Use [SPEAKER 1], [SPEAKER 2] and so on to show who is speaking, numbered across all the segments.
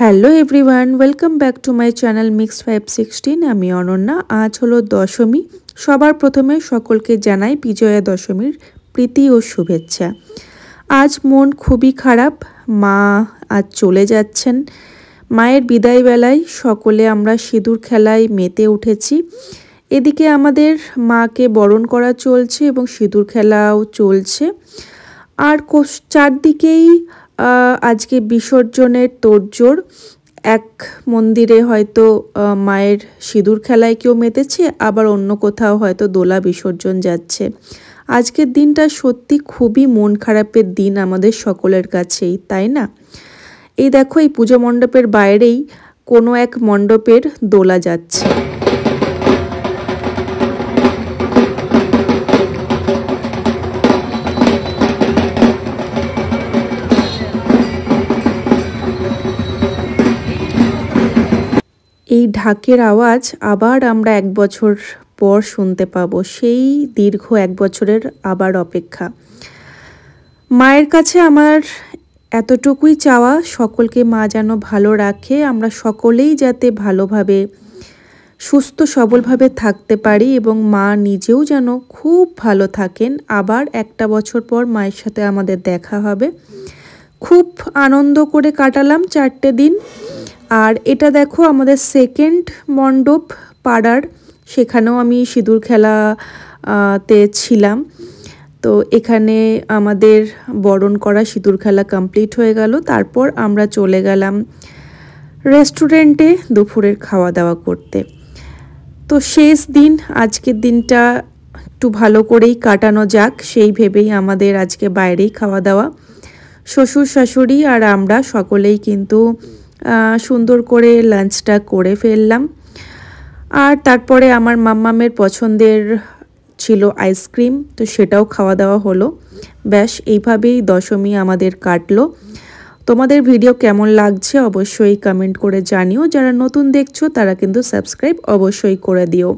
[SPEAKER 1] Hello everyone, welcome back to my channel mix 516। আমি অনন্যা। আজ হলো দশমী। সবার প্রথমে সকলকে জানাই বিজয়া দশমীর প্রীতি ও শুভেচ্ছা। আজ মন খুবই খারাপ, মা আজ চলে যাচ্ছেন। মায়ের বিদায় বেলায় সকলে আমরা সিঁদুর খেলায় মেতে উঠেছি। এদিকে আমাদের মাকে বরণ করা চলছে এবং সিঁদুর খেলাও চলছে। আর চারদিকেই আজকে বিসর্জনের তোড়জোড়। এক মন্দিরে হয়তো মায়ের সিঁদুর খেলায় কেউ মেতেছে, আবার অন্য কোথাও হয়তো দোলা বিসর্জন যাচ্ছে। আজকের দিনটা সত্যি খুবই মন খারাপের দিন আমাদের সকলের কাছেই, তাই না? এই দেখো, এই পুজো মণ্ডপের বাইরেই কোনো এক মণ্ডপের দোলা যাচ্ছে। এই ঢাকের আওয়াজ আবার আমরা 1 বছর পর শুনতে পাবো। সেই দীর্ঘ 1 বছরের আবার অপেক্ষা। মায়ের কাছে আমার এতটুকুই চাওয়া, সকলকে মা যেন ভালো রাখে, আমরা সকলেই যাতে ভালোভাবে সুস্থ সবলভাবে থাকতে পারি এবং মা নিজেও যেন খুব ভালো থাকেন। আবার 1টা বছর পর মায়ের সাথে আমাদের দেখা হবে। খুব আনন্দ করে কাটালাম 4টে দিন। আর এটা দেখো আমাদের সেকেন্ড মণ্ডপ পাড়ার, সেখানেও আমি সিঁদুর খেলাতে ছিলাম। তো এখানে আমাদের বরণ করা সিঁদুর খেলা কমপ্লিট হয়ে গেল। তারপর আমরা চলে গেলাম রেস্টুরেন্টে দুপুরের খাওয়া দাওয়া করতে। তো শেষ দিন, আজকের দিনটা একটু ভালো করেই কাটানো যাক সেই ভেবেই আমাদের আজকে বাইরেই খাওয়া দাওয়া। শ্বশুর শাশুড়ি আর আমরা সকলেই কিন্তু সুন্দর করে লাঞ্চটা করে ফেললাম। আর তারপরে আমার মাম্মামের পছন্দের ছিল আইসক্রিম, তো সেটাও খাওয়া দাওয়া হলো। ব্যাস এইভাবেই দশমী আমাদের কাটলো। তোমাদের ভিডিও কেমন লাগছে অবশ্যই কমেন্ট করে জানিও। যারা নতুন দেখছো তারা কিন্তু সাবস্ক্রাইব অবশ্যই করে দিও।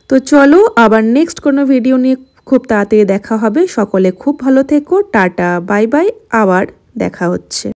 [SPEAKER 1] তো চলো আবার নেক্সট কোনো ভিডিও নিয়ে খুব তাড়াতাড়ি দেখা হবে। সকলে খুব ভালো থেকো। টাটা, বাই বাই, আবার দেখা হচ্ছে।